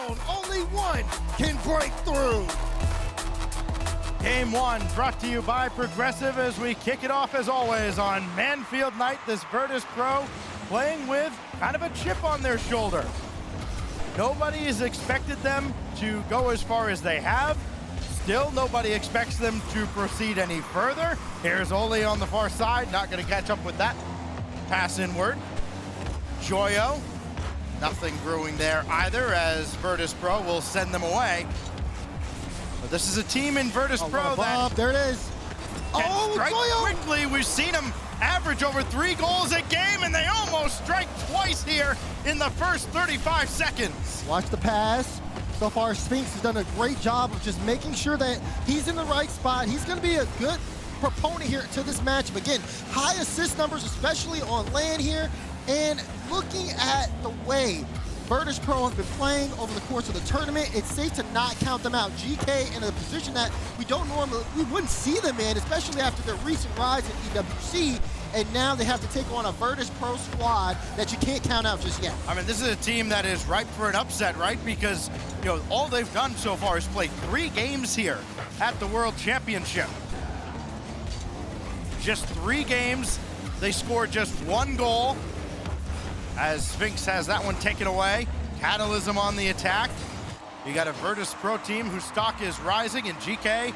world, only one can break through. Game one brought to you by Progressive as we kick it off as always on Manfield Night, this VirtusPro playing with kind of a chip on their shoulder. Nobody has expected them to go as far as they have. Still, nobody expects them to proceed any further. Here's Oli on the far side, not gonna catch up with that. Pass inward. Joyo, nothing brewing there either as VirtusPro will send them away. But this is a team in VirtusPro that there it is. can strike quickly. We've seen them average over 3 goals a game, and they almost strike twice here in the first 35 seconds. Watch the pass. So far, Sphinx has done a great job of just making sure that he's in the right spot. He's going to be a good proponent here to this matchup. Again, high assist numbers, especially on land here. And looking at the way VirtusPro has been playing over the course of the tournament, it's safe to not count them out. Geekay in a position that we wouldn't see them in, especially after their recent rise in EWC, and now they have to take on a VirtusPro squad that you can't count out just yet. I mean, this is a team that is ripe for an upset, right? Because, you know, all they've done so far is play 3 games here at the World Championship. Just 3 games, they scored just 1 goal, as Sphinx has that one taken away. Catalysm on the attack. You got a VirtusPro team whose stock is rising, and Geekay,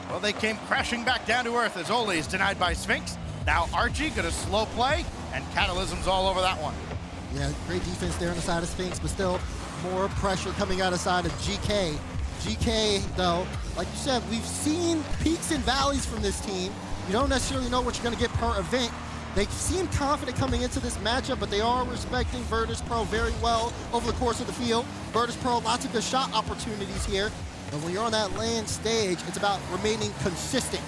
well, they came crashing back down to earth as Oli is denied by Sphinx. Now Archie gonna slow play, and Catalysm's all over that one. Yeah, great defense there on the side of Sphinx, but still more pressure coming out of the side of Geekay. Geekay, though, like you said, we've seen peaks and valleys from this team. You don't necessarily know what you're gonna get per event. They seem confident coming into this matchup, but they are respecting VirtusPro very well over the course of the field. VirtusPro, lots of good shot opportunities here. And when you're on that land stage, it's about remaining consistent.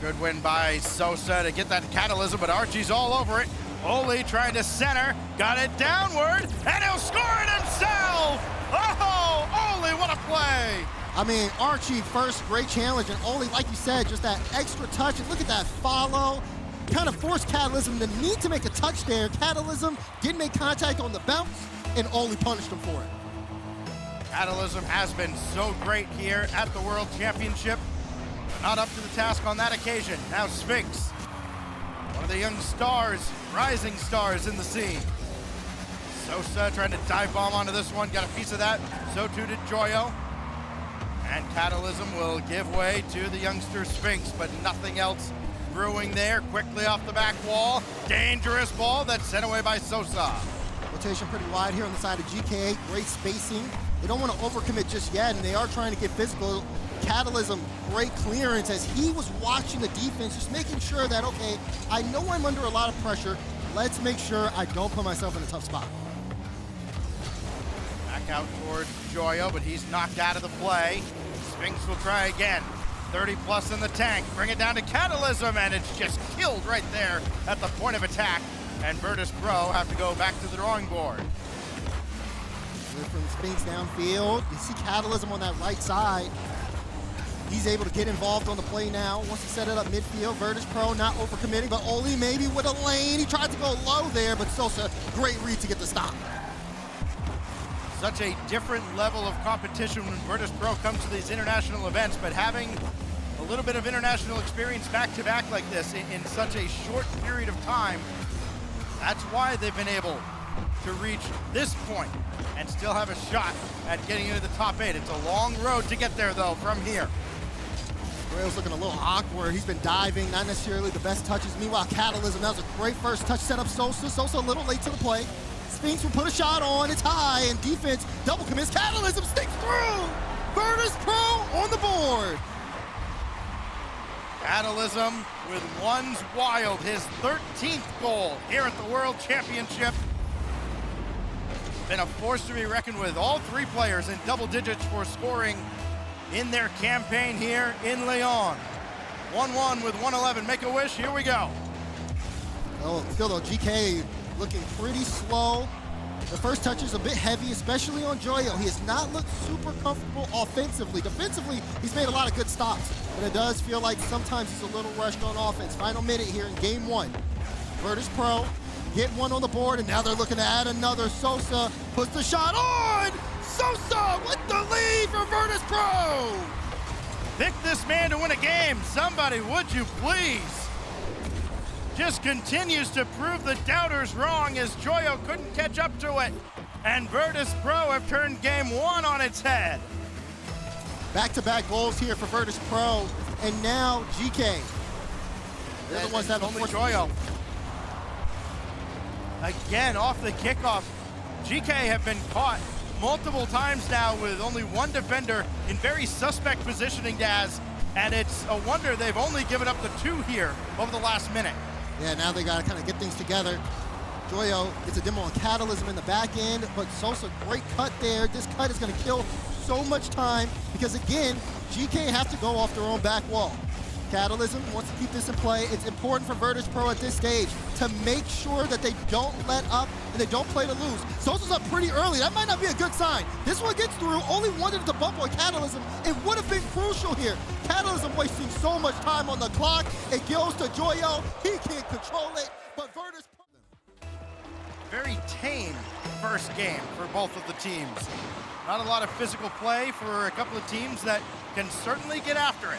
Good win by Sosa to get that Catalysm, but Archie's all over it. Oli trying to center, got it downward, and he'll score it himself! Oh, Oli, what a play! I mean, Archie first, great challenge, and Oli, like you said, just that extra touch, and look at that follow. Kind of forced Catalysm to need to make a touch there. Catalysm did make contact on the bounce, and Oli punished him for it. Catalysm has been so great here at the World Championship. Not up to the task on that occasion. Now Sphinx, one of the young stars, rising stars in the scene. Sosa trying to dive bomb onto this one, got a piece of that. So too did Joyo. And Catalysm will give way to the youngster Sphinx, but nothing else brewing there. Quickly off the back wall. Dangerous ball that's sent away by Sosa. Rotation pretty wide here on the side of GK. Great spacing. They don't want to overcommit just yet, and they are trying to get physical. Catalysm, great clearance as he was watching the defense, just making sure that, okay, I know I'm under a lot of pressure. Let's make sure I don't put myself in a tough spot. Back out towards Joyo, but he's knocked out of the play. Sphinx will try again. 30 plus in the tank. Bring it down to Catalysm, and it's just killed right there at the point of attack. And VirtusPro have to go back to the drawing board. From Sphinx downfield. You see Catalysm on that right side. He's able to get involved on the play now. Wants to set it up midfield. VirtusPro not overcommitting, but Oli maybe with a lane. He tried to go low there, but Sosa, great read to get the stop. Such a different level of competition when VirtusPro comes to these international events, but having a little bit of international experience back-to-back like this in such a short period of time, that's why they've been able to reach this point and still have a shot at getting into the top 8. It's a long road to get there, though, from here. Rail's looking a little awkward. He's been diving, not necessarily the best touches. Meanwhile, Catalysm, that was a great first touch set up Sosa. Sosa a little late to the play. Sphinx will put a shot on, it's high, and defense double commits. Catalysm sticks through! VirtusPro on the board! Catalysm with ones wild, his 13th goal here at the World Championship. Been a force to be reckoned with. All 3 players in double digits for scoring in their campaign here in Lyon. 1-1 with 111. Make a wish, here we go. Oh, still though, GK looking pretty slow. The first touch is a bit heavy, especially on Joyo. He has not looked super comfortable offensively. Defensively, he's made a lot of good stops, but it does feel like sometimes he's a little rushed on offense. Final minute here in game 1. VirtusPro get one on the board, and now they're looking to add another. Sosa puts the shot on! Sosa with the lead for Virtus.pro! Pick this man to win a game. Somebody, would you please? Just continues to prove the doubters wrong as Joyo couldn't catch up to it. And Virtus.pro have turned game one on its head. Back-to-back goals here for Virtus.pro, and now Geekay. They're the ones that have the Joyo. Again, off the kickoff, Geekay have been caught multiple times now with only one defender in very suspect positioning, Daz, and it's a wonder they've only given up the 2 here over the last minute. Yeah, now they gotta kind of get things together. Joyo gets a demo on Catalysm in the back end, but Sosa, great cut there. This cut is gonna kill so much time because again, Geekay have to go off their own back wall. Catalysm wants to keep this in play. It's important for Virtus.pro at this stage to make sure that they don't let up and they don't play to lose. Sosa's up pretty early. That might not be a good sign. This one gets through, only wanted to bump on Catalysm. It would have been crucial here. Catalysm wasting so much time on the clock. It goes to Joyo. He can't control it, but Virtus.pro. Very tame first game for both of the teams. Not a lot of physical play for a couple of teams that can certainly get after it.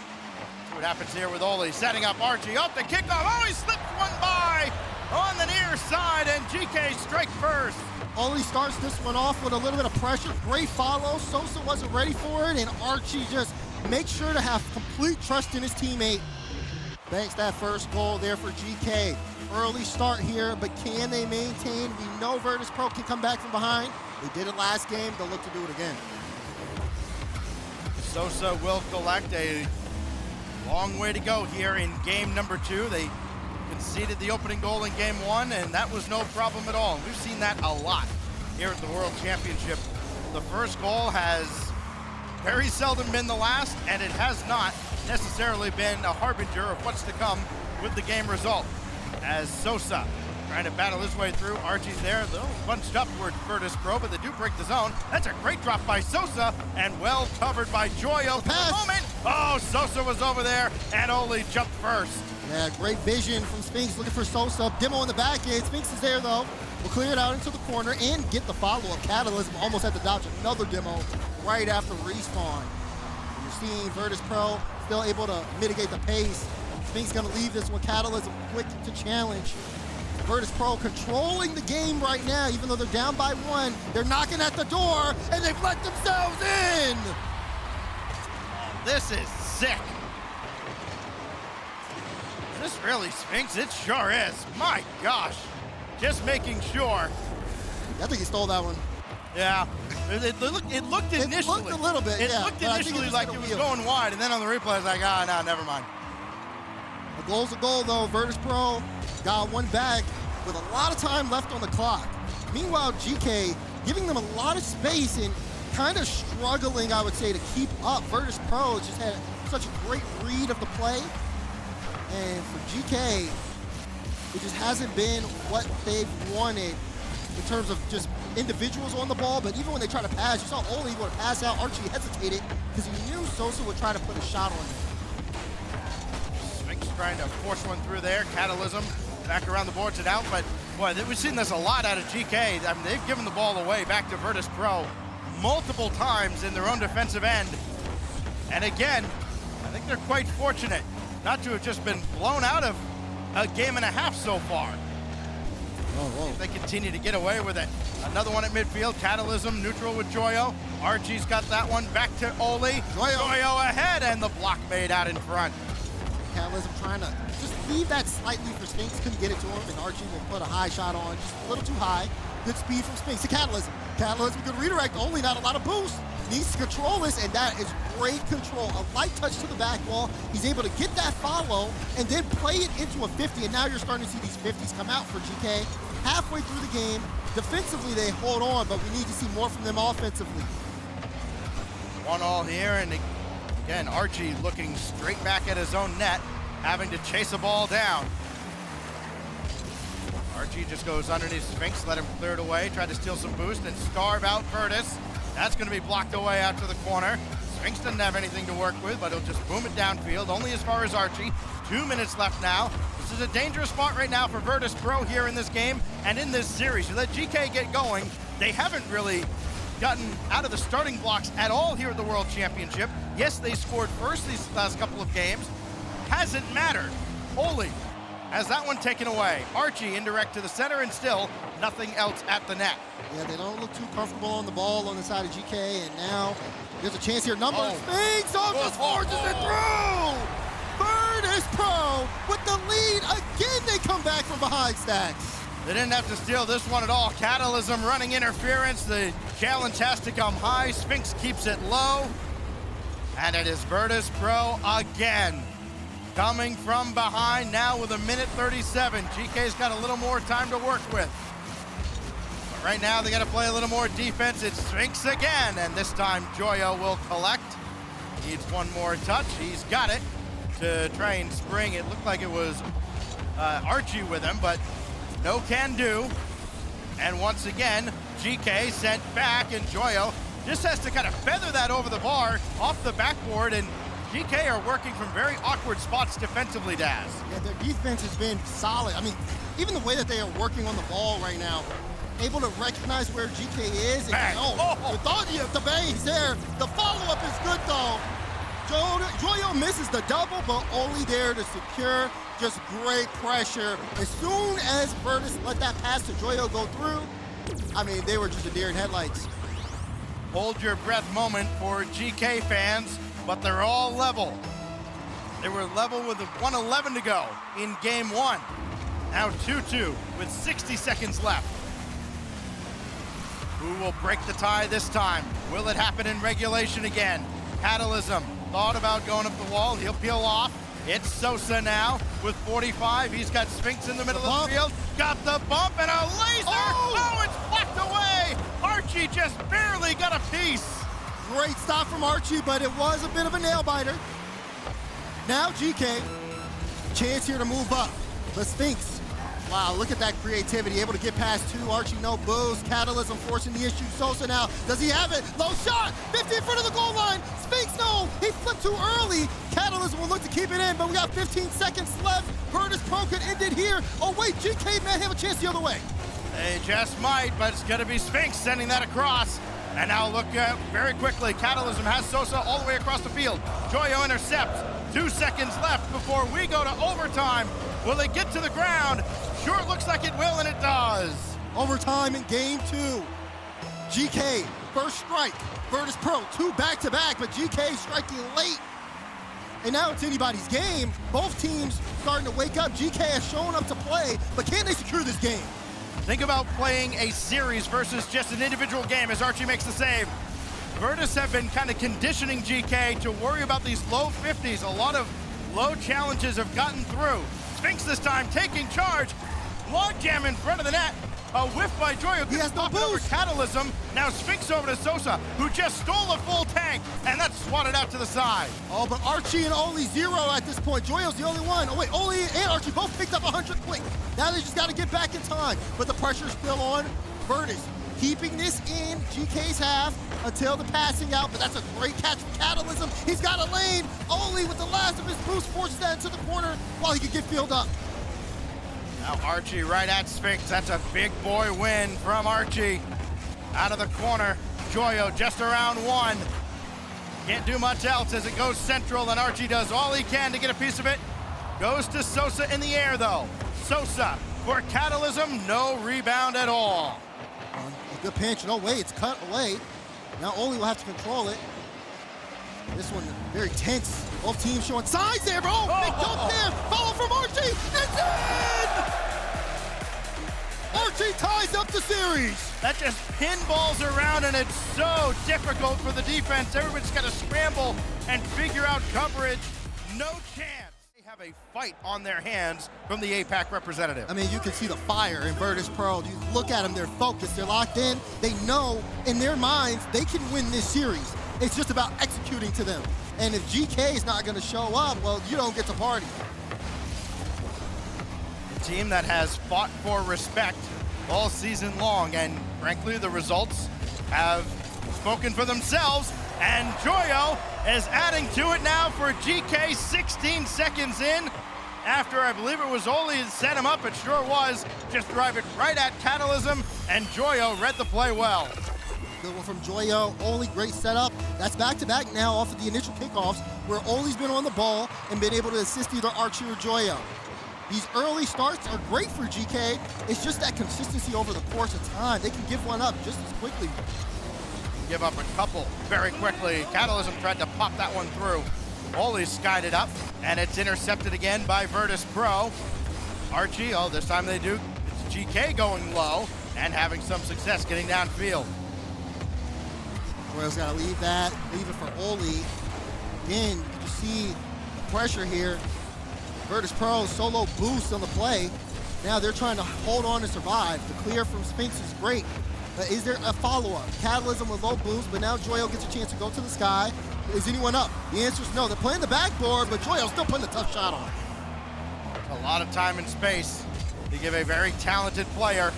See what happens here with Oli setting up Archie up the kickoff. Oh, he slipped one by on the near side, and Geekay strike first. Oli starts this one off with a little bit of pressure. Great follow. Sosa wasn't ready for it, and Archie just makes sure to have complete trust in his teammate. Banks that first goal there for Geekay. Early start here, but can they maintain? We know Virtus.pro can come back from behind. They did it last game. They'll look to do it again. Sosa will collect a long way to go here in game number 2. They conceded the opening goal in game 1, and that was no problem at all. We've seen that a lot here at the World Championship. The first goal has very seldom been the last, and it has not necessarily been a harbinger of what's to come with the game result. As Sosa trying to battle his way through, Archie's there, a little bunched up towards Virtus.pro, but they do break the zone. That's a great drop by Sosa, and well covered by Joyo for the moment. Oh, Sosa was over there, and Oli jumped first. Yeah, great vision from Spinks looking for Sosa. Demo in the back end. Spinks is there though. Will clear it out into the corner and get the follow-up. Catalysm almost had to dodge another demo right after respawn. You're seeing Virtus.pro still able to mitigate the pace. Spinks gonna leave this one. Catalysm quick to challenge. Virtus.pro controlling the game right now, even though they're down by 1. They're knocking at the door, and they've let themselves in! This is sick. Is this really Spinks? It sure is. My gosh. Just making sure. I think he stole that one. Yeah. It looked initially. It looked a little bit, It yeah, looked but I think initially like it was going wide, and then on the replay, I was like, ah, no, never mind. A goal's a goal, though. Virtus.pro got one back with a lot of time left on the clock. Meanwhile, Geekay giving them a lot of space and kind of struggling, I would say, to keep up. Virtus.pro just had such a great read of the play. And for Geekay, it just hasn't been what they've wanted in terms of just individuals on the ball, but even when they try to pass, you saw Oli want to pass out. Archie hesitated because he knew Sosa would try to put a shot on him. Spinks trying to force one through there. Catalysm back around the boards and out, but boy, we've seen this a lot out of Geekay. I mean, they've given the ball away back to Virtus.pro multiple times in their own defensive end. And again, I think they're quite fortunate not to have just been blown out of a game and a half so far. If they continue to get away with it. Another one at midfield, Catalysm neutral with Joyo. Archie's got that one back to Oli. Joyo ahead, and the block made out in front. Catalysm trying to just leave that slightly for Spinks, couldn't get it to him, and Archie will put a high shot on, just a little too high. Good speed from Spinks to Catalysm. Catalysm could redirect, only not a lot of boost. Needs to control this, and that is great control. A light touch to the back wall. He's able to get that follow and then play it into a 50, and now you're starting to see these 50s come out for Geekay. Halfway through the game, defensively they hold on, but we need to see more from them offensively. 1-1 here, and again, Archie looking straight back at his own net, having to chase a ball down. Archie just goes underneath Spinks, let him clear it away, try to steal some boost and starve out Virtus. That's going to be blocked away out to the corner. Sphinx doesn't have anything to work with, but he'll just boom it downfield, only as far as Archie. 2 minutes left now. This is a dangerous spot right now for Virtus.pro here in this game and in this series. You let Geekay get going. They haven't really gotten out of the starting blocks at all here at the World Championship. Yes, they scored first these last couple of games. Hasn't mattered. Oli has that one taken away. Archie indirect to the center, and still nothing else at the net. Yeah, they don't look too comfortable on the ball on the side of GK, and now there's a chance here. Numbers, Sphinx, just forces it through! Virtus.pro with the lead. Again, they come back from behind, Stacks. They didn't have to steal this one at all. Catalysm running interference. The challenge has to come high. Sphinx keeps it low. And it is Virtus.pro again. Coming from behind now with 1:37. GK's got a little more time to work with. But right now they got to play a little more defense. It's Sphinx again, and this time Joyo will collect. Needs one more touch. He's got it to try and spring. It looked like it was Archie with him, but no can do. And once again, GK sent back, and Joyo just has to kind of feather that over the bar off the backboard, and GK are working from very awkward spots defensively, Daz. Yeah, their defense has been solid. I mean, even the way that they are working on the ball right now, able to recognize where GK is. And, you thought the bang's there. The follow-up is good, though. Joyo misses the double, but only there to secure. Just great pressure. As soon as Virtus let that pass to Joyo go through, I mean, they were just a deer in headlights. Hold your breath moment for GK fans, but they're all level. They were level with 1:11 to go in game one. Now 2-2 with 60 seconds left. Who will break the tie this time? Will it happen in regulation again? Catalysm thought about going up the wall. He'll peel off. It's Sosa now with 45. He's got Sphinx in the middle of the field. Got the bump and a laser. Oh, it's blocked away. Archie just barely got a piece. Great stop from Archie, but it was a bit of a nail biter. Now GK, chance here to move up. But Sphinx, wow, look at that creativity. Able to get past two. Archie, no boost. Catalysm forcing the issue. Sosa now, does he have it? Low shot, 50 in front of the goal line. Sphinx, no, he flipped too early. Catalysm will look to keep it in, but we got 15 seconds left. Virtus.pro could end it here. Oh wait, GK may have a chance the other way. They just might, but it's gonna be Sphinx sending that across. And now look very quickly, Catalysm has Sosa all the way across the field. Joyo intercepts, 2 seconds left before we go to overtime. Will it get to the ground? Sure, it looks like it will, and it does. Overtime in game 2. GK, first strike. Virtus.pro, 2 back-to-back, but GK striking late. And now it's anybody's game. Both teams starting to wake up. GK has shown up to play, but can they secure this game? Think about playing a series versus just an individual game as Archie makes the save. Virtus have been kind of conditioning GK to worry about these low 50s. A lot of low challenges have gotten through. Sphinx this time taking charge. Log jam in front of the net. A whiff by Joyo. He has no boost. Over Catalysm. Now Sphinx over to Sosa, who just stole a full tank, and that's swatted out to the side. Oh, but Archie and Oli 0 at this point. Joyo's the only one. Oh wait, Oli and Archie both picked up 100 quick. Now they just got to get back in time, but the pressure's still on Virtus. Keeping this in GK's half until the passing out, but that's a great catch from Catalysm. He's got a lane. Oli with the last of his boost forces that into the corner while he can get filled up. Now Archie right at Sphinx. That's a big boy win from Archie. Out of the corner, Joyo just around 1. Can't do much else as it goes central, and Archie does all he can to get a piece of it. Goes to Sosa in the air though. Sosa for Catalysm, no rebound at all. A good pinch, no way, it's cut away. Now Oli will have to control it. This one very tense. Both teams showing signs there, bro. Big jump there. Follow from Archie. It's in! Archie ties up the series. That just pinballs around, and it's so difficult for the defense. Everybody's got to scramble and figure out coverage. No chance. They have a fight on their hands from the APAC representative. I mean, you can see the fire in Virtus.pro. You look at them, they're focused, they're locked in. They know in their minds they can win this series. It's just about executing to them. And if GK is not going to show up, well, you don't get to party. A team that has fought for respect all season long, and frankly, the results have spoken for themselves. And Joyo is adding to it now for GK 16 seconds in. After, I believe it was Oli that set him up, it sure was. Just drive it right at Catalysm, and Joyo read the play well. Good one from Joyo. Oli, great setup. That's back-to-back now off of the initial kickoffs, where Oli's been on the ball and been able to assist either Archie or Joyo. These early starts are great for GK. It's just that consistency over the course of time. They can give one up just as quickly. Give up a couple very quickly. Catalysm tried to pop that one through. Oli skied it up, and it's intercepted again by Virtus.pro. Archie, this time they do. It's GK going low and having some success getting downfield. Royals got to leave it for Oli. Again, you see the pressure here. Virtus.pro solo boost on the play. Now they're trying to hold on and survive. The clear from Sphinx is great, but is there a follow-up? Catalysm with low boost, but now Joyo gets a chance to go to the sky. Is anyone up? The answer is no. They're playing the backboard, but Joyo's still putting a tough shot on. A lot of time and space to give a very talented player.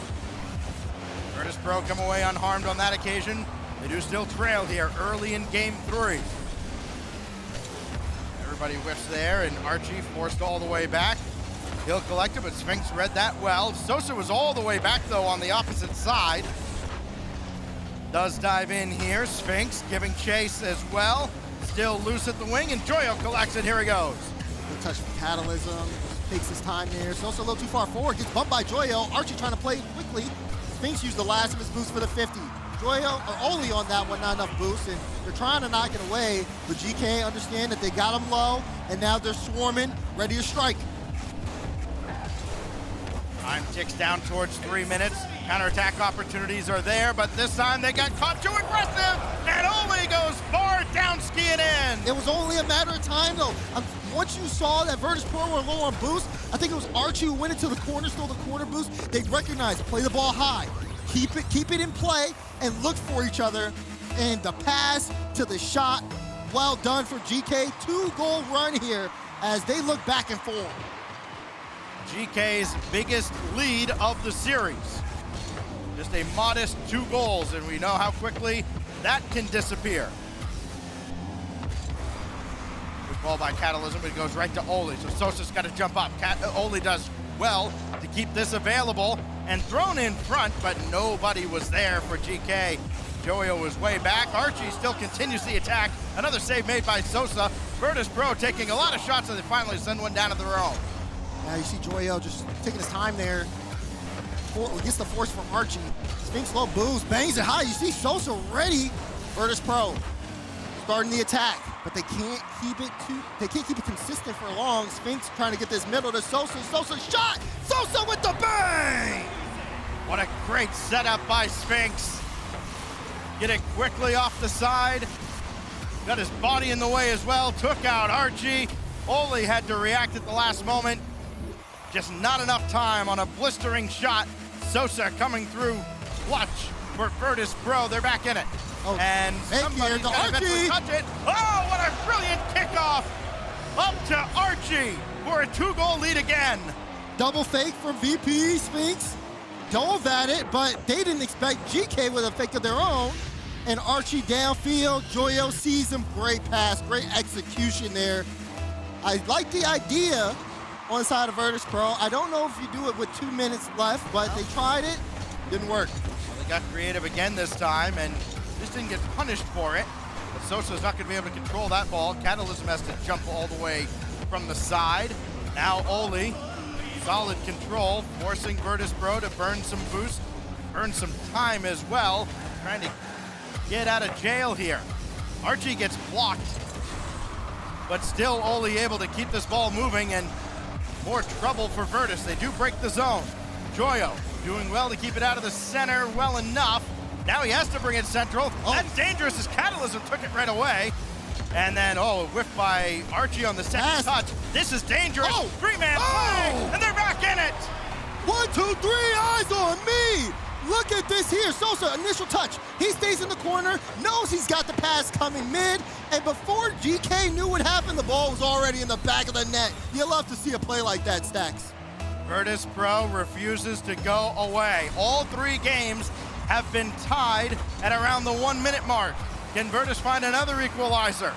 Virtus.pro come away unharmed on that occasion. They do still trail here early in game 3. Everybody whiffs there, and Archie forced all the way back. He'll collect it, but Sphinx read that well. Sosa was all the way back, though, on the opposite side. Does dive in here. Sphinx giving chase as well. Still loose at the wing, and Joyo collects it. Here he goes. Good touch from Catalysm. Takes his time there. Sosa a little too far forward. Gets bumped by Joyo. Archie trying to play quickly. Sphinx used the last of his boost for the 50. Joyo or Oli on that one, not enough boost, and they're trying to knock it away, but GK understand that they got him low, and now they're swarming, ready to strike. Time ticks down towards 3 minutes. Counterattack opportunities are there, but this time they got caught too aggressive, and Oli goes far down skiing in. It was only a matter of time, though. Once you saw that Virtus.pro were low on boost, I think it was Archie who went into the corner, stole the corner boost. They recognized, play the ball high, keep it in play, and look for each other. And the pass to the shot, well done for GK. 2-goal run here as they look back and forth. GK's biggest lead of the series. Just a modest 2 goals, and we know how quickly that can disappear. Good ball by Catalysm, but it goes right to Oli, so Sosa's got to jump up. Oli does well to keep this available and thrown in front, but nobody was there for GK. Joyo was way back. Archie still continues the attack. Another save made by Sosa. Virtus.pro taking a lot of shots, and they finally send one down to their own. Now you see Joyo just taking his time there. Gets the force from Archie. Sphinx low boost, bangs it high. You see Sosa ready. Virtus.pro starting the attack, but they can't keep it consistent for long. Sphinx trying to get this middle to Sosa. Sosa shot. Sosa with the bang. What a great setup by Sphinx. Get it quickly off the side. Got his body in the way as well. Took out Archie. Oli had to react at the last moment. Just not enough time on a blistering shot. Sosa coming through clutch for Virtus.pro. They're back in it. Oh, and somebody's got to eventually touch it. Oh, what a brilliant kickoff. Up to Archie for a 2-goal lead again. Double fake from VP. Sphinx dove at it, but they didn't expect GK with a fake of their own. And Archie downfield. Joyo sees him. Great pass, great execution there. I like the idea on the side of Virtus.pro. I don't know if you do it with 2 minutes left, but they tried it, didn't work. Well, they got creative again this time and just didn't get punished for it. But Sosa's not going to be able to control that ball. Catalysm has to jump all the way from the side. Now Oli, solid control, forcing Virtus.pro to burn some boost, burn some time as well, trying to get out of jail here. Archie gets blocked, but still Oli able to keep this ball moving, and more trouble for Virtus. They do break the zone. Joyo doing well to keep it out of the center well enough. Now he has to bring it central. Oh. That's dangerous as Catalysm took it right away. And then, whiffed by Archie on the second touch. This is dangerous. Oh. 3-man play, and they're back in it. 1, 2, 3, eyes on me. Look at this here. Sosa, initial touch. He stays in the corner, knows he's got the pass coming mid, and before GK knew what happened, the ball was already in the back of the net. You love to see a play like that, Stacks. Virtus.pro refuses to go away. All 3 games have been tied at around the 1-minute mark. Can Virtus find another equalizer?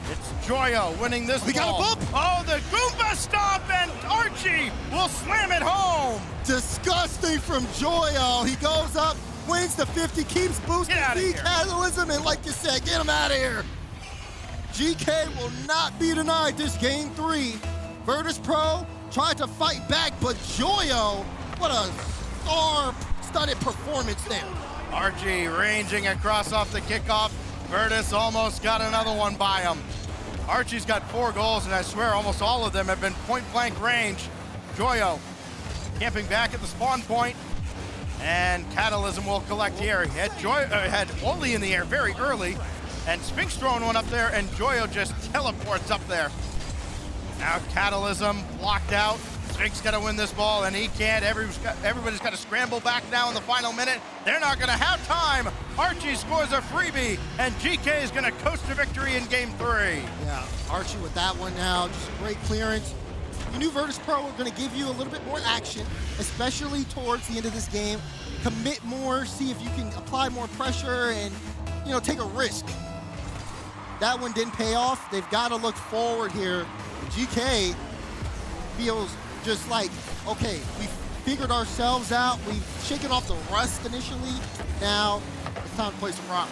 It's Joyo winning this We ball. got a bump. Oh, the Goomba stop, and Archie will slam it home. Disgusting from Joyo. He goes up, wins the 50, keeps boosting Get outta the here. Catalysm, and like you said, get him out of here. GK will not be denied this game 3. VirtusPro tried to fight back, but Joyo, what a star-studded performance there. Archie ranging across off the kickoff. Virtus almost got another one by him. Archie's got 4 goals, and I swear almost all of them have been point-blank range. Joyo camping back at the spawn point, and Catalysm will collect here. He had Oli in the air very early, and Sphinx throwing one up there, and Joyo just teleports up there. Now Catalysm blocked out. Sphinx got to win this ball, and he can't. Everybody's got to scramble back now in the final minute. They're not going to have time. Archie scores a freebie, and GK is going to coast to victory in game 3. Yeah, Archie with that one now, just a great clearance. You knew VirtusPro were going to give you a little bit more action, especially towards the end of this game. Commit more, see if you can apply more pressure and, you know, take a risk. That one didn't pay off. They've got to look forward here. GK feels just like, okay, we've figured ourselves out. We've shaken off the rust initially. Now it's time to play some rock.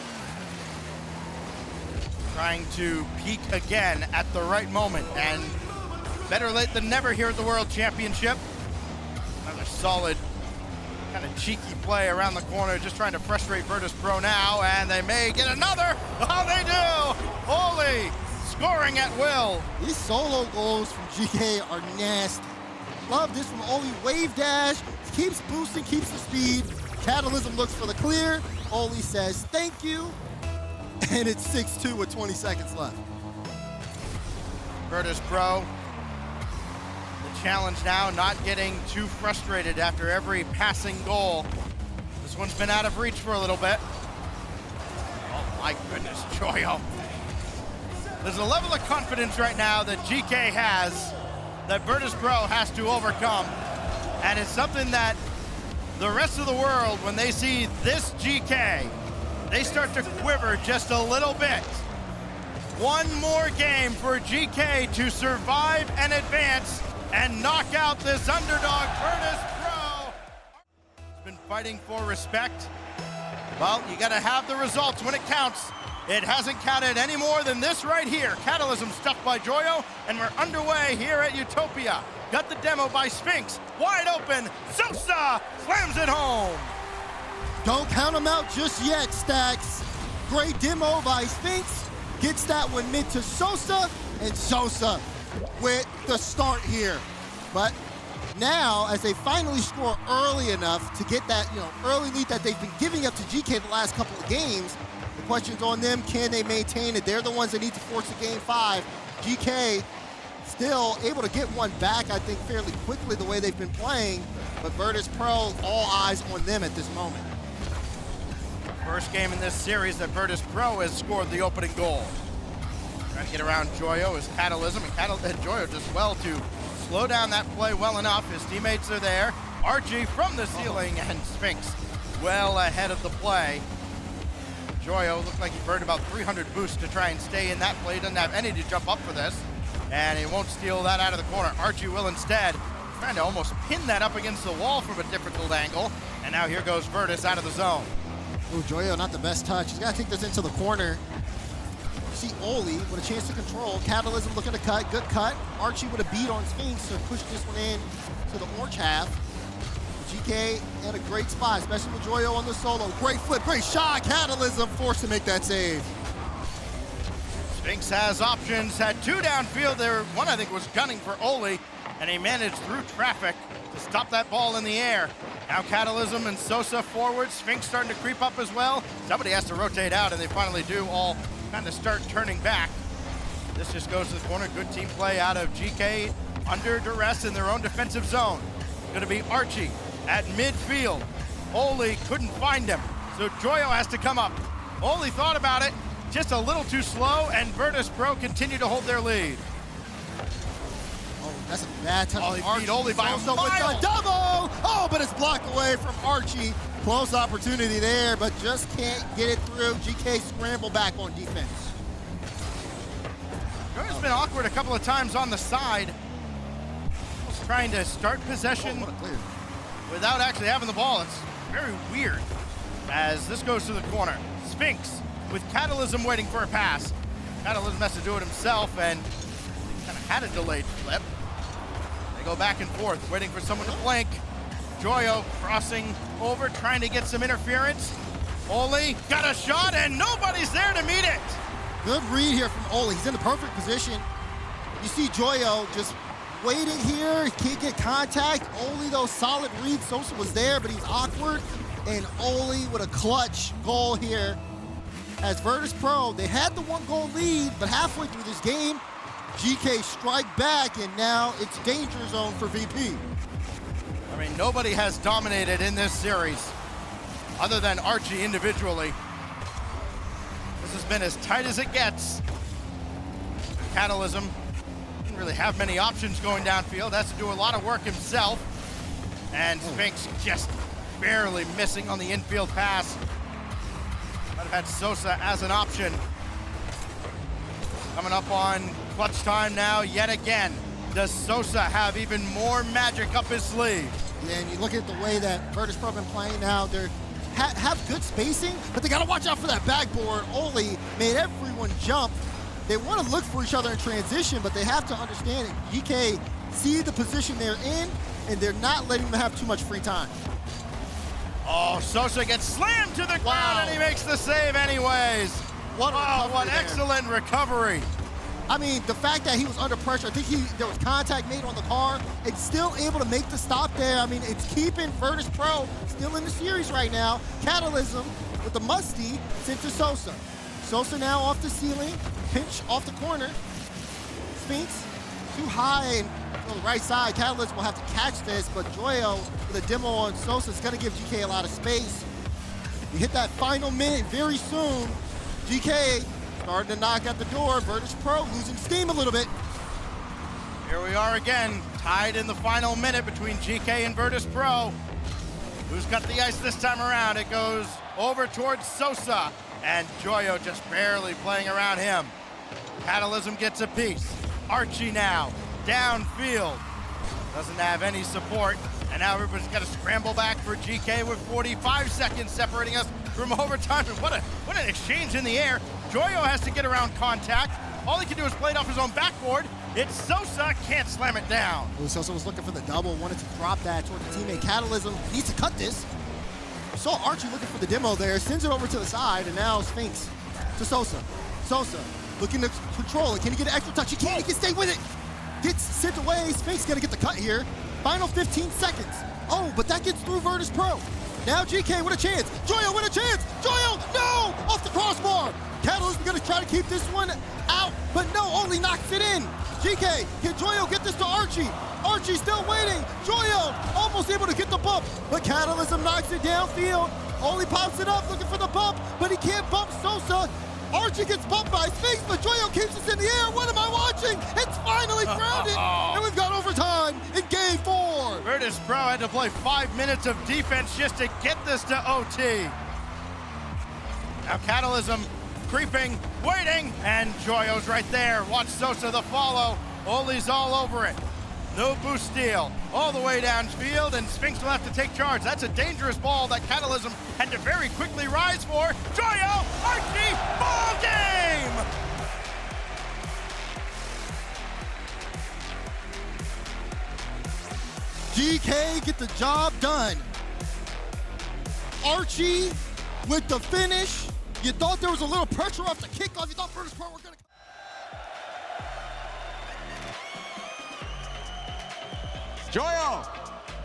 Trying to peak again at the right moment, and better late than never here at the World Championship. Another solid, kind of cheeky play around the corner, just trying to frustrate VirtusPro now, and they may get another. Oh, they do! Oli scoring at will. These solo goals from GK are nasty. Love this from Oli. Wave dash, keeps boosting, keeps the speed. Catalysm looks for the clear. Oli says thank you. And it's 6-2 with 20 seconds left. VirtusPro, the challenge now, not getting too frustrated after every passing goal. This one's been out of reach for a little bit. Oh my goodness, Joyo. There's a level of confidence right now that GK has that VirtusPro has to overcome. And it's something that the rest of the world, when they see this GK, they start to quiver just a little bit. One more game for GK to survive and advance and knock out this underdog VirtusPro. He's been fighting for respect. Well, you gotta have the results when it counts. It hasn't counted any more than this right here. Catalysm stuffed by Joyo, and we're underway here at Utopia. Got the demo by Sphinx, wide open. Sosa slams it home. Don't count them out just yet, Stacks. Great demo by Sphinx. Gets that one mid to Sosa, and Sosa with the start here. But now, as they finally score early enough to get that, early lead that they've been giving up to GK the last couple of games, the question's on them. Can they maintain it? They're the ones that need to force a game 5. GK still able to get one back, I think, fairly quickly the way they've been playing. But VirtusPro, all eyes on them at this moment. First game in this series that VirtusPro has scored the opening goal. Trying to get around Joyo is Catalysm, and Joyo does well to slow down that play well enough. His teammates are there. Archie from the ceiling, and Sphinx well ahead of the play. Joyo looked like he burned about 300 boosts to try and stay in that play. He doesn't have any to jump up for this, and he won't steal that out of the corner. Archie will instead, trying to almost pin that up against the wall from a difficult angle, and now here goes Virtus out of the zone. Ooh, Joyo, not the best touch. He's got to take this into the corner. You see Oli with a chance to control. Catalysm looking to cut, good cut. Archie with a beat on Sphinx to push this one in to the orange half. GK in a great spot, especially with Joyo on the solo. Great flip, great shot. Catalysm forced to make that save. Sphinx has options, had 2 downfield there. One I think was gunning for Oli, and he managed through traffic to stop that ball in the air. Now Catalysm and Sosa forward. Sphinx starting to creep up as well. Somebody has to rotate out, and they finally do all kind of start turning back. This just goes to the corner. Good team play out of GK under duress in their own defensive zone. Going to be Archie at midfield. Oli couldn't find him, so Joyo has to come up. Oli thought about it, just a little too slow, and VirtusPro continue to hold their lead. Oh, that's a bad touch. Oh, he beat Oli by a Sosa with the mile. double! Oh, but it's blocked away from Archie. Close opportunity there, but just can't get it through. GK scramble back on defense. Joyo's been awkward a couple of times on the side. Just trying to start possession without actually having the ball. It's very weird as this goes to the corner. Sphinx with Catalysm waiting for a pass. Catalysm has to do it himself and kind of had a delayed flip. They go back and forth, waiting for someone to blink. Joyo crossing over, trying to get some interference. Oli got a shot and nobody's there to meet it. Good read here from Oli. He's in the perfect position. You see Joyo just waiting here. He can't get contact. Oli, though, solid read. Sosa was there, but he's awkward. And Oli with a clutch goal here. As Virtus.pro, they had the 1-goal lead, but halfway through this game, GK strike back, and now it's danger zone for VP. I mean, nobody has dominated in this series other than Archie individually. This has been as tight as it gets. Catalysm didn't really have many options going downfield, has to do a lot of work himself. And Sphinx just barely missing on the infield pass. Might have had Sosa as an option. Coming up on clutch time now yet again. Does Sosa have even more magic up his sleeve? Yeah, and you look at the way that Virtus.pro been playing now, they have good spacing, but they got to watch out for that backboard. Oli made everyone jump. They want to look for each other in transition, but they have to understand it. GK see the position they're in, and they're not letting them have too much free time. Oh, Sosa gets slammed to the ground, and he makes the save anyways. What excellent recovery. I mean, the fact that he was under pressure, I think there was contact made on the car, and still able to make the stop there. I mean, it's keeping Virtus.pro still in the series right now. Catalysm with the musty sent to Sosa. Sosa now off the ceiling, pinch off the corner. Sphinx too high and on the right side. Catalysm will have to catch this, but Joyo with a demo on Sosa is gonna give GK a lot of space. You hit that final minute very soon. GK starting to knock at the door. Virtus.pro losing steam a little bit. Here we are again, tied in the final minute between GK and Virtus.pro. Who's got the ice this time around? It goes over towards Sosa, and Joyo just barely playing around him. Catalysm gets a piece. Archie now, downfield. Doesn't have any support, and now everybody's got to scramble back for GK with 45 seconds separating us from overtime. And what an exchange in the air. Joyo has to get around contact. All he can do is play it off his own backboard. It's Sosa, can't slam it down. Sosa was looking for the double, wanted to drop that toward the teammate. Catalysm needs to cut this. Saw Archie looking for the demo there, sends it over to the side, and now Sphinx to Sosa. Sosa looking to control it. Can he get an extra touch? He can't, he can stay with it. Gets sent away, Sphinx gonna get the cut here. Final 15 seconds. Oh, but that gets through Virtus.pro. Now GK with a chance. Joyo with a chance. Joyo, no! Off the crossbar. Catalysm gonna try to keep this one out, but no, only knocks it in. GK, can Joyo get this to Archie? Archie still waiting. Joyo almost able to get the bump, but Catalysm knocks it downfield. Only pops it up looking for the bump, but he can't bump Sosa. Archie gets bumped by Sphinx, but Joyo keeps us in the air. What am I watching? It's finally grounded, and we've got overtime in game 4. Virtus.pro had to play 5 minutes of defense just to get this to OT. Now Catalysm creeping, waiting, and Joyo's right there. Watch Sosa the follow. Oli's all over it. No boost steal. All the way downfield, and Sphinx will have to take charge. That's a dangerous ball that Catalysm had to very quickly rise for. Joyo, Archie, ball game! GK get the job done. Archie with the finish. You thought there was a little pressure off the kickoff. You thought Virtus.pro were gonna. Joyo!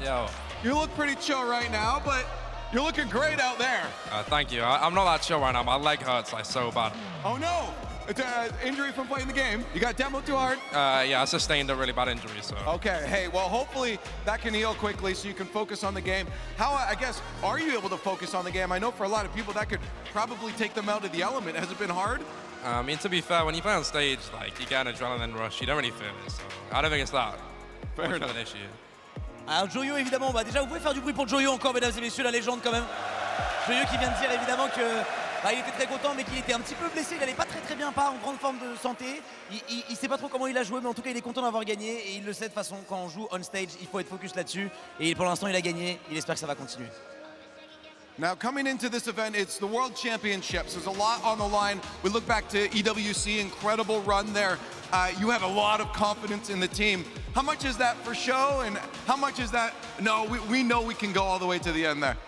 Yo. You look pretty chill right now, but you're looking great out there. Thank you. I'm not that chill right now. My leg hurts like so bad. Oh no! It's an injury from playing the game. You got demoed too hard? Yeah, I sustained a really bad injury, so. Okay, hey, well, hopefully that can heal quickly so you can focus on the game. How, I guess, are you able to focus on the game? I know for a lot of people that could probably take them out of the element. Has it been hard? I mean, to be fair, when you play on stage, like, you get an adrenaline rush. You don't really feel it, so I don't think it's that much of an issue. Alors Joyo évidemment, déjà vous pouvez faire du bruit pour Joyo encore mesdames et messieurs, la légende quand même. Joyo qui vient de dire évidemment que il était très content mais qu'il était un petit peu blessé, il n'allait pas très bien, pas en grande forme de santé. Il sait pas trop comment il a joué mais en tout cas il est content d'avoir gagné et il le sait de façon quand on joue on stage, il faut être focus là-dessus et pour l'instant il a gagné, il espère que ça va continuer. Now, coming into this event, it's the World Championships. There's a lot on the line. We look back to EWC, incredible run there. You have a lot of confidence in the team. How much is that for show, and how much is that, no, we know we can go all the way to the end there?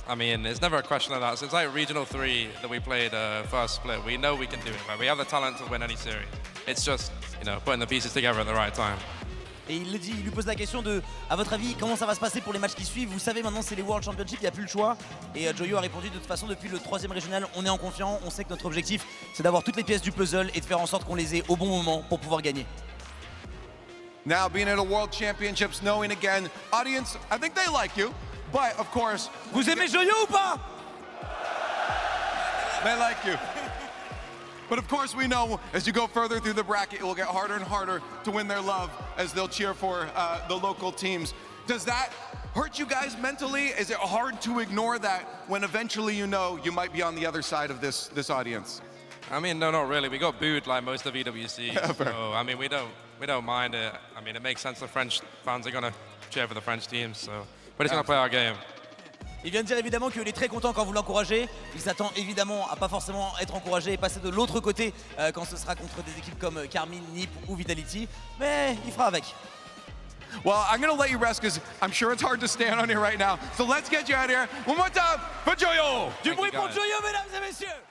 I mean, it's never a question of that. Since like Regional 3 that we played first split, we know we can do it. Right? We have the talent to win any series. It's just, you know, putting the pieces together at the right time. Et il le dit, il lui pose la question de, à votre avis, comment ça va se passer pour les matchs qui suivent? Vous savez, maintenant c'est les World Championships, il n'y a plus le choix. Et Joyo a répondu de toute façon, depuis le 3e régional, on est en confiant, on sait que notre objectif, c'est d'avoir toutes les pièces du puzzle et de faire en sorte qu'on les ait au bon moment pour pouvoir gagner. Now, being at a World Championships, knowing again, audience, I think they like you, but of course... Vous aimez Joyo ou pas? They like you. But of course we know as you go further through the bracket, it will get harder and harder to win their love as they'll cheer for the local teams. Does that hurt you guys mentally? Is it hard to ignore that when eventually you know you might be on the other side of this audience? I mean, no, not really. We got booed like most of EWC. So, I mean, we don't mind it. I mean, it makes sense. The French fans are gonna cheer for the French teams, so we're just gonna play our game. Il vient de dire évidemment qu'il est très content quand vous l'encouragez. Il s'attend évidemment à pas forcément être encouragé et passer de l'autre côté quand ce sera contre des équipes comme Karmine, NiP ou Vitality. Mais il fera avec. Well, I'm going to let you rest because I'm sure it's hard to stand on here right now. So let's get you out of here. One more time for Joyo. Du bruit pour Joyo, mesdames et messieurs.